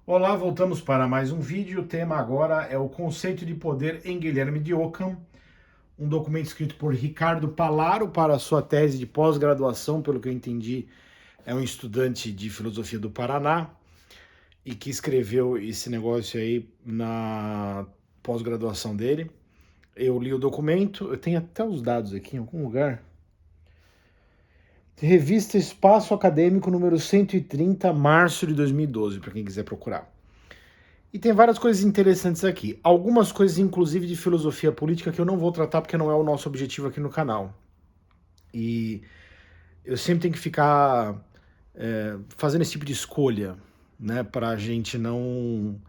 Olá, voltamos para mais um vídeo. O tema agora é o conceito de poder em Guilherme de Ockham, um documento escrito por Ricardo Palaro para a sua tese de pós-graduação, pelo que eu entendi, é um estudante de filosofia do Paraná e que escreveu esse negócio aí na pós-graduação dele. Eu li o documento, eu tenho até os dados aqui em algum lugar. Revista Espaço Acadêmico, número 130, março de 2012, para quem quiser procurar. E tem várias coisas interessantes aqui. Algumas coisas, inclusive, de filosofia política que eu não vou tratar porque não é o nosso objetivo aqui no canal. E eu sempre tenho que ficar fazendo esse tipo de escolha, né, para a gente não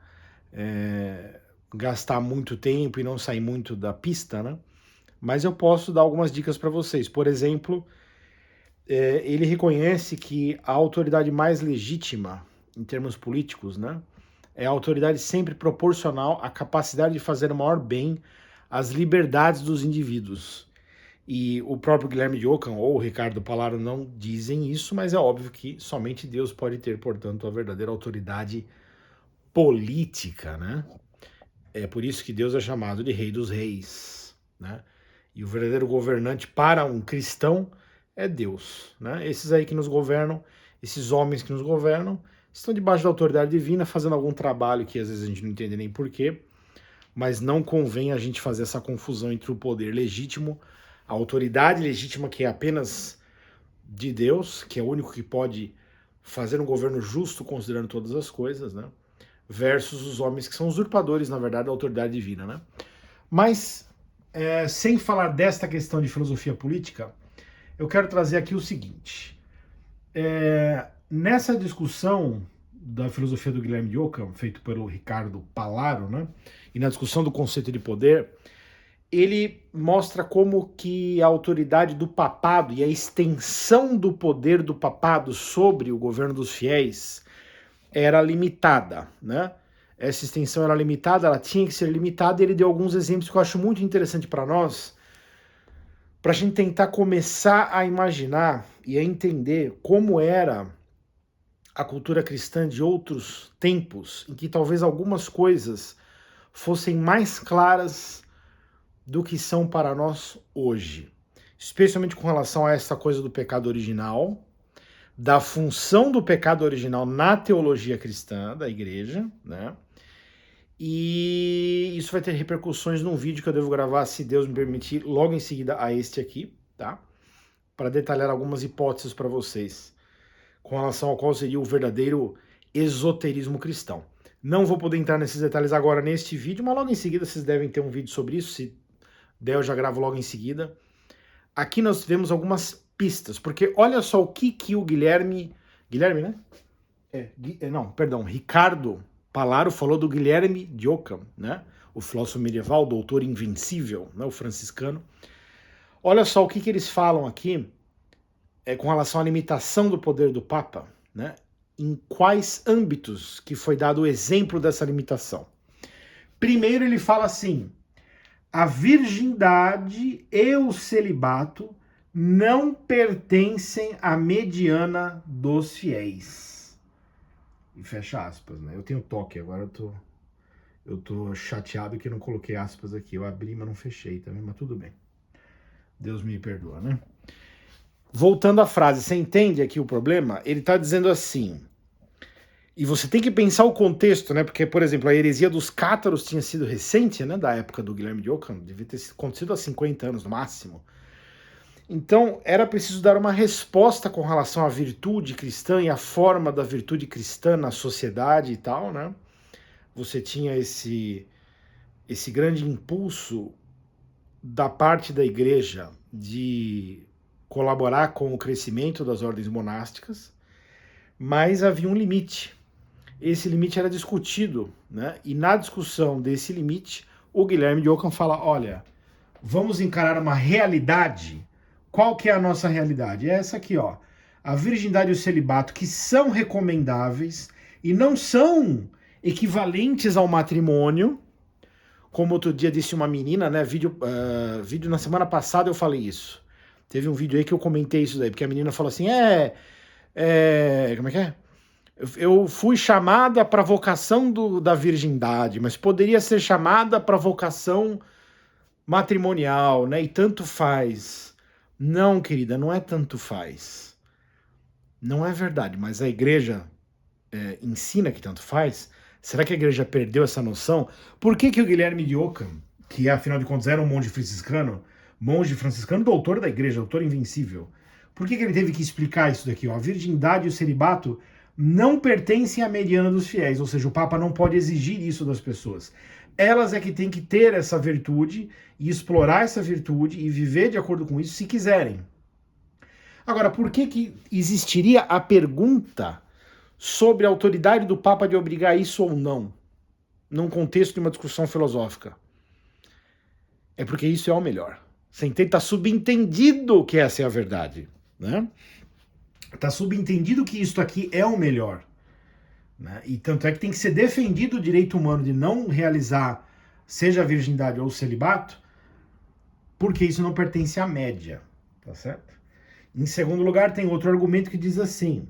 gastar muito tempo e não sair muito da pista, né? Mas eu posso dar algumas dicas para vocês. Por exemplo, ele reconhece que a autoridade mais legítima, em termos políticos, né, é a autoridade sempre proporcional à capacidade de fazer o maior bem às liberdades dos indivíduos. E o próprio Guilherme de Ockham ou o Ricardo Palaro não dizem isso, mas é óbvio que somente Deus pode ter, portanto, a verdadeira autoridade política, né? É por isso que Deus é chamado de Rei dos Reis, né? E o verdadeiro governante para um cristão é Deus, né? Esses aí que nos governam, esses homens que nos governam, estão debaixo da autoridade divina, fazendo algum trabalho que às vezes a gente não entende nem porquê, mas não convém a gente fazer essa confusão entre o poder legítimo, a autoridade legítima que é apenas de Deus, que é o único que pode fazer um governo justo considerando todas as coisas, né? Versus os homens que são usurpadores, na verdade, da autoridade divina, né? Mas, sem falar desta questão de filosofia política, eu quero trazer aqui o seguinte. Nessa discussão da filosofia do Guilherme de Ockham, feito pelo Ricardo Palaro, né, e na discussão do conceito de poder, ele mostra como que a autoridade do papado e a extensão do poder do papado sobre o governo dos fiéis era limitada, né? Essa extensão era limitada, ela tinha que ser limitada, e ele deu alguns exemplos que eu acho muito interessante para nós, para a gente tentar começar a imaginar e a entender como era a cultura cristã de outros tempos, em que talvez algumas coisas fossem mais claras do que são para nós hoje. Especialmente com relação a essa coisa do pecado original, da função do pecado original na teologia cristã da igreja, né? E isso vai ter repercussões num vídeo que eu devo gravar, se Deus me permitir, logo em seguida a este aqui, tá? Para detalhar algumas hipóteses para vocês com relação ao qual seria o verdadeiro esoterismo cristão. Não vou poder entrar nesses detalhes agora neste vídeo, mas logo em seguida vocês devem ter um vídeo sobre isso, se der eu já gravo logo em seguida. Aqui nós vemos algumas pistas, porque olha só o que o Guilherme, né? Ricardo Palaro falou do Guilherme de Ockham, né? O filósofo medieval, doutor invencível, né? O franciscano. Olha só o que eles falam aqui com relação à limitação do poder do Papa, né? Em quais âmbitos que foi dado o exemplo dessa limitação. Primeiro ele fala assim: a virgindade e o celibato não pertencem à mediana dos fiéis. E fecha aspas, né? Eu tenho toque, agora eu tô chateado que eu não coloquei aspas aqui. Eu abri, mas não fechei também, mas tudo bem. Deus me perdoa, né? Voltando à frase, você entende aqui o problema? Ele está dizendo assim, e você tem que pensar o contexto, né? Porque, por exemplo, a heresia dos cátaros tinha sido recente, né? Da época do Guilherme de Ockham, devia ter acontecido há 50 anos no máximo. Então, era preciso dar uma resposta com relação à virtude cristã e à forma da virtude cristã na sociedade e tal, né? Você tinha esse grande impulso da parte da igreja de colaborar com o crescimento das ordens monásticas, mas havia um limite. Esse limite era discutido, né? E na discussão desse limite, o Guilherme de Ockham fala, olha, vamos encarar uma realidade. Qual que é a nossa realidade? É essa aqui, ó. A virgindade e o celibato, que são recomendáveis e não são equivalentes ao matrimônio, como outro dia disse uma menina, né? Vídeo na semana passada eu falei isso. Teve um vídeo aí que eu comentei isso daí, porque a menina falou assim, como é que é? Eu fui chamada para a vocação da virgindade, mas poderia ser chamada para a vocação matrimonial, né? E tanto faz. Não, querida, não é tanto faz. Não é verdade, mas a igreja ensina que tanto faz. Será que a igreja perdeu essa noção? Por que o Guilherme de Ockham, que afinal de contas era um monge franciscano, doutor da igreja, doutor invencível, por que ele teve que explicar isso daqui? Ó? A virgindade e o celibato não pertencem à mediana dos fiéis, ou seja, o Papa não pode exigir isso das pessoas. Elas é que têm que ter essa virtude e explorar essa virtude e viver de acordo com isso se quiserem. Agora, por que existiria a pergunta sobre a autoridade do Papa de obrigar isso ou não, num contexto de uma discussão filosófica? É porque isso é o melhor. Você entende? Está subentendido que essa é a verdade, né? Está subentendido que isso aqui é o melhor. Né? E tanto é que tem que ser defendido o direito humano de não realizar, seja a virgindade ou o celibato, porque isso não pertence à média, tá certo? Em segundo lugar, tem outro argumento que diz assim,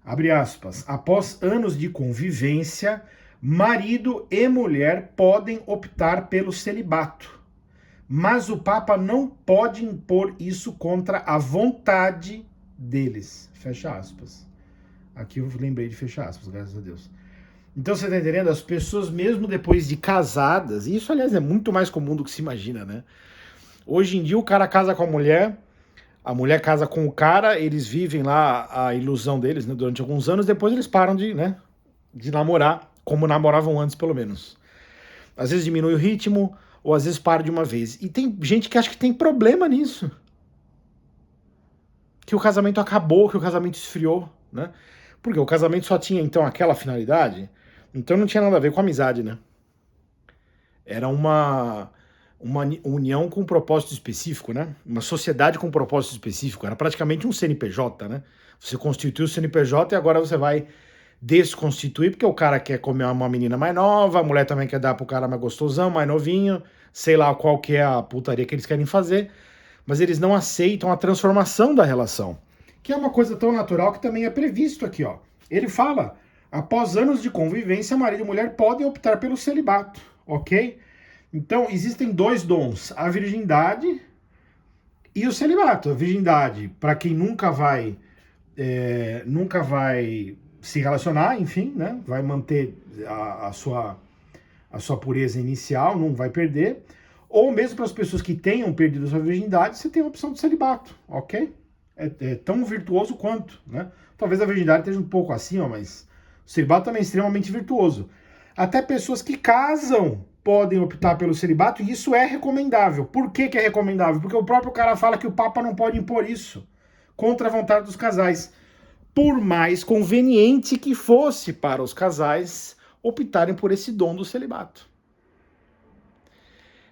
abre aspas, após anos de convivência, marido e mulher podem optar pelo celibato, mas o Papa não pode impor isso contra a vontade deles, fecha aspas. Aqui eu lembrei de fechar aspas, graças a Deus. Então você tá entendendo? As pessoas, mesmo depois de casadas, e isso, aliás, é muito mais comum do que se imagina, né? Hoje em dia o cara casa com a mulher casa com o cara, eles vivem lá a ilusão deles, né, durante alguns anos, depois eles param de, né, de namorar, como namoravam antes, pelo menos. Às vezes diminui o ritmo, ou às vezes para de uma vez. E tem gente que acha que tem problema nisso. Que o casamento acabou, que o casamento esfriou, né? Porque o casamento só tinha, então, aquela finalidade, então não tinha nada a ver com amizade, né? Era uma união com um propósito específico, né? Uma sociedade com um propósito específico. Era praticamente um CNPJ, né? Você constituiu o CNPJ e agora você vai desconstituir, porque o cara quer comer uma menina mais nova, a mulher também quer dar pro cara mais gostosão, mais novinho, sei lá qual que é a putaria que eles querem fazer, mas eles não aceitam a transformação da relação, que é uma coisa tão natural que também é previsto aqui, ó. Ele fala, após anos de convivência, marido e mulher podem optar pelo celibato, ok? Então, existem dois dons, a virgindade e o celibato. A virgindade, para quem nunca vai se relacionar, enfim, né? Vai manter a sua pureza inicial, não vai perder. Ou mesmo para as pessoas que tenham perdido a sua virgindade, você tem a opção do celibato, ok? É tão virtuoso quanto, né? Talvez a virgindade esteja um pouco acima, mas o celibato também é extremamente virtuoso. Até pessoas que casam podem optar pelo celibato e isso é recomendável. Por que é recomendável? Porque o próprio cara fala que o Papa não pode impor isso contra a vontade dos casais. Por mais conveniente que fosse para os casais optarem por esse dom do celibato.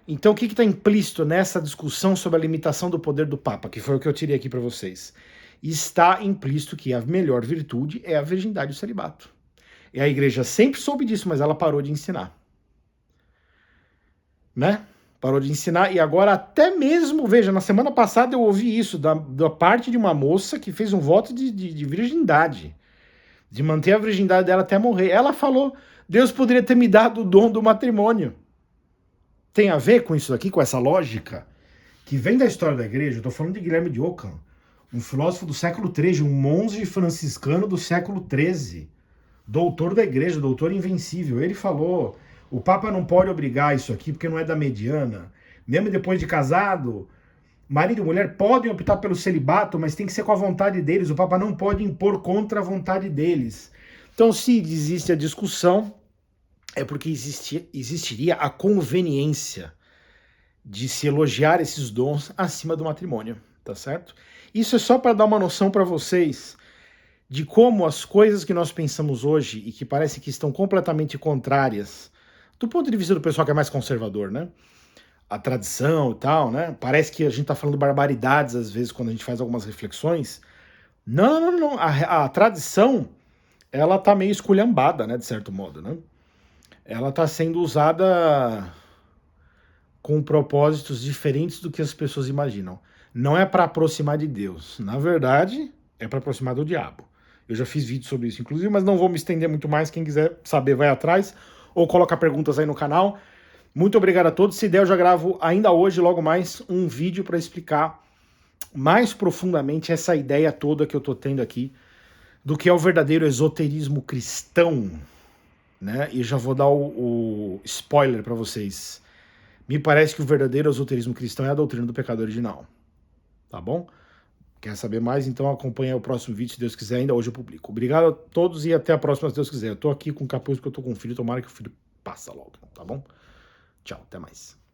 Então, o que está implícito nessa discussão sobre a limitação do poder do Papa, que foi o que eu tirei aqui para vocês? Está implícito que a melhor virtude é a virgindade e o celibato. E a igreja sempre soube disso, mas ela parou de ensinar. Né? Parou de ensinar e agora até mesmo, veja, na semana passada eu ouvi isso da parte de uma moça que fez um voto de virgindade, de manter a virgindade dela até morrer. Ela falou, Deus poderia ter me dado o dom do matrimônio. Tem a ver com isso aqui, com essa lógica, que vem da história da igreja. Eu estou falando de Guilherme de Ockham, um filósofo do século XIII, um monge franciscano do século XIII, doutor da igreja, doutor invencível. Ele falou, o Papa não pode obrigar isso aqui, porque não é da mediana. Mesmo depois de casado, marido e mulher podem optar pelo celibato, mas tem que ser com a vontade deles. O Papa não pode impor contra a vontade deles. Então, se existe a discussão, é porque existiria a conveniência de se elogiar esses dons acima do matrimônio, tá certo? Isso é só para dar uma noção para vocês de como as coisas que nós pensamos hoje e que parece que estão completamente contrárias, do ponto de vista do pessoal que é mais conservador, né? A tradição e tal, né? Parece que a gente tá falando barbaridades às vezes quando a gente faz algumas reflexões. Não. A tradição, ela tá meio esculhambada, né? De certo modo, né? Ela tá sendo usada com propósitos diferentes do que as pessoas imaginam. Não é para aproximar de Deus. Na verdade, é para aproximar do diabo. Eu já fiz vídeo sobre isso, inclusive, mas não vou me estender muito mais. Quem quiser saber, vai atrás ou coloca perguntas aí no canal. Muito obrigado a todos. Se der, eu já gravo ainda hoje, logo mais, um vídeo para explicar mais profundamente essa ideia toda que eu tô tendo aqui do que é o verdadeiro esoterismo cristão, né? E já vou dar o spoiler para vocês. Me parece que o verdadeiro esoterismo cristão é a doutrina do pecado original. Tá bom? Quer saber mais? Então acompanha o próximo vídeo, se Deus quiser. Ainda hoje eu publico. Obrigado a todos e até a próxima, se Deus quiser. Eu tô aqui com o capuz porque eu tô com um filho. Tomara que o filho passa logo, tá bom? Tchau, até mais.